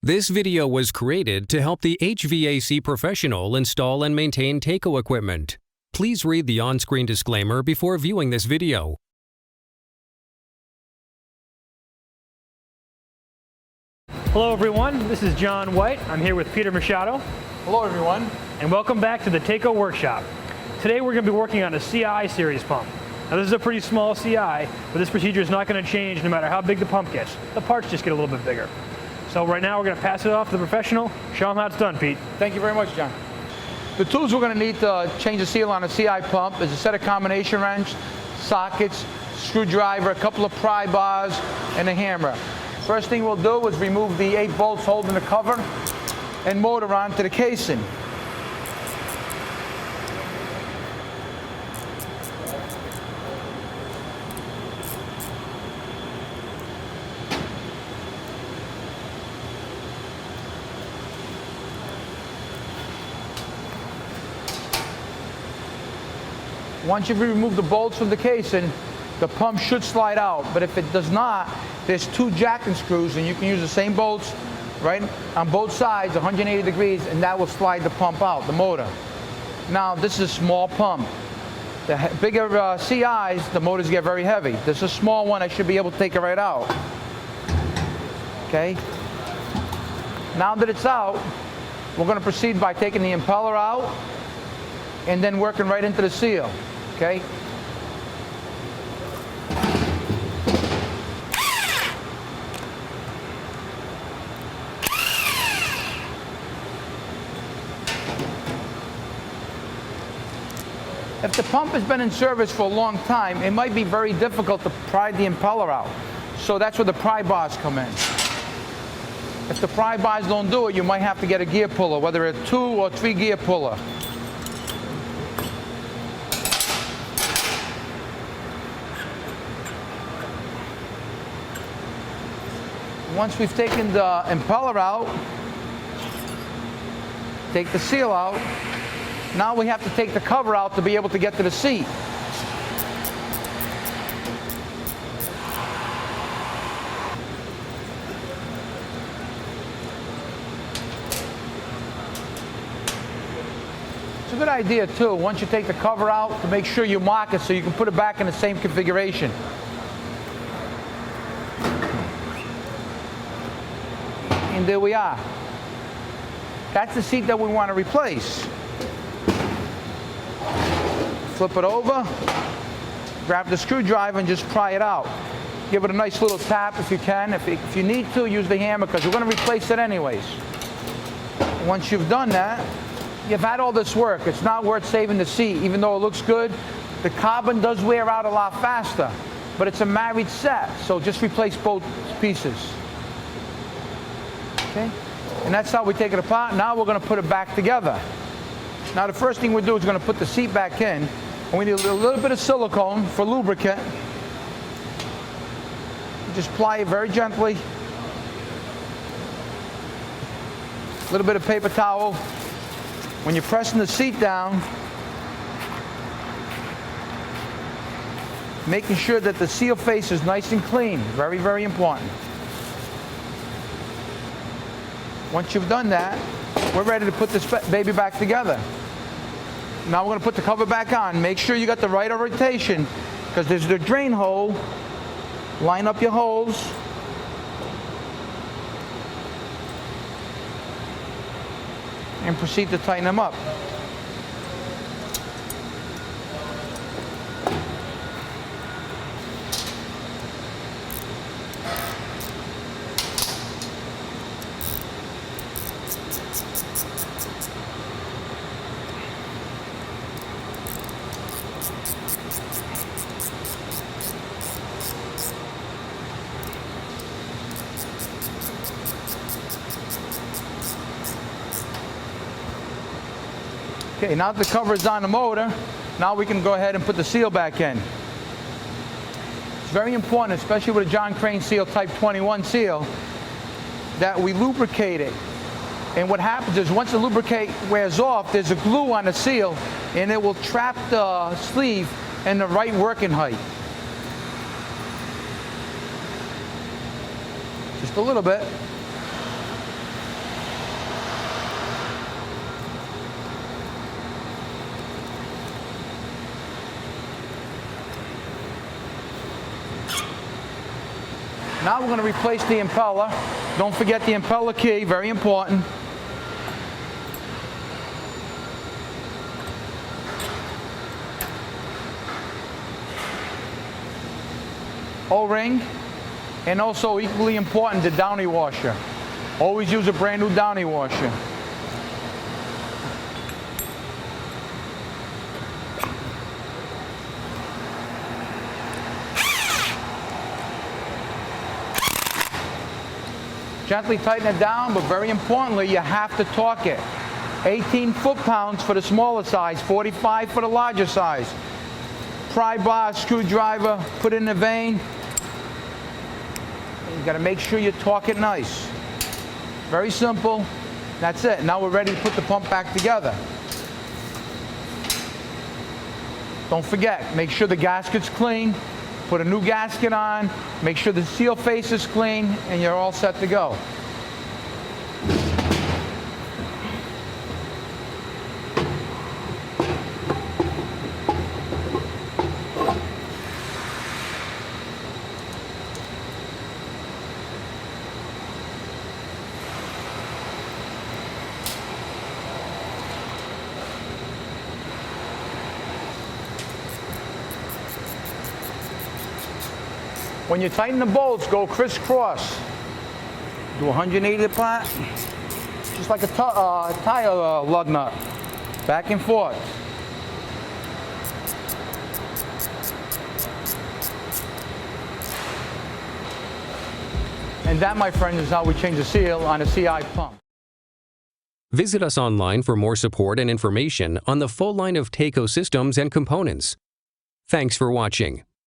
This video was created to help the HVAC professional install and maintain Taco equipment. Please read the on-screen disclaimer before viewing this video. Hello everyone, this is John White. I'm here with Peter Machado. Hello everyone. And welcome back to the Taco Workshop. Today we're going to be working on a CI series pump. Now this is a pretty small CI, but this procedure is not going to change no matter how big the pump gets. The parts just get a little bit bigger. So right now we're going to pass it off to the professional. Show them how it's done, Pete. Thank you very much, John. The tools we're going to need to change the seal on a CI pump is a set of combination wrench, sockets, screwdriver, a couple of pry bars, and a hammer. First thing we'll do is remove the 8 bolts holding the cover and motor onto the casing. Once you've removed the bolts from the casing, the pump should slide out. But if it does not, there's 2 jacking screws, and you can use the same bolts right on both sides, 180 degrees, and that will slide the pump out, the motor. Now, this is a small pump. The bigger CIs, the motors get very heavy. This is a small one. I should be able to take it right out. Okay? Now that it's out, we're going to proceed by taking the impeller out and then working right into the seal. Okay? If the pump has been in service for a long time, it might be very difficult to pry the impeller out. So that's where the pry bars come in. If the pry bars don't do it, you might have to get a gear puller, whether a 2 or 3 gear puller. Once we've taken the impeller out, take the seal out, now we have to take the cover out to be able to get to the seat. It's a good idea too, once you take the cover out, to make sure you mark it so you can put it back in the same configuration. And there we are. That's the seat that we want to replace. Flip it over, grab the screwdriver and just pry it out. Give it a nice little tap if you can. If you need to, use the hammer because we're going to replace it anyways. Once you've done that, you've had all this work. It's not worth saving the seat. Even though it looks good, the carbon does wear out a lot faster. But it's a married set, so just replace both pieces. Okay? And that's how we take it apart. Now we're going to put it back together. Now the first thing we do is going to put the seat back in. And we need a little bit of silicone for lubricant. Just apply it very gently. A little bit of paper towel. When you're pressing the seat down, making sure that the seal face is nice and clean. Very, very important. Once you've done that, we're ready to put this baby back together. Now we're going to put the cover back on. Make sure you got the right orientation because there's the drain hole. Line up your holes. And proceed to tighten them up. Okay, now that the cover is on the motor, now we can go ahead and put the seal back in. It's very important, especially with a John Crane seal type 21 seal, that we lubricate it. And what happens is once the lubricate wears off, there's a glue on the seal and it will trap the sleeve in the right working height. Just a little bit. Now we're going to replace the impeller. Don't forget the impeller key, very important. O-ring, and also equally important, the downy washer. Always use a brand new downy washer. Gently tighten it down, but very importantly, you have to torque it. 18 foot-pounds for the smaller size, 45 for the larger size. Pry bar, screwdriver, put it in the vane. You got to make sure you torque it nice. Very simple. That's it. Now we're ready to put the pump back together. Don't forget, make sure the gasket's clean. Put a new gasket on, make sure the seal face is clean, and you're all set to go. When you tighten the bolts, go crisscross. Do 180 apart, just like a tire lug nut, back and forth. And that, my friend, is how we change the seal on a CI pump. Visit us online for more support and information on the full line of Taco systems and components. Thanks for watching.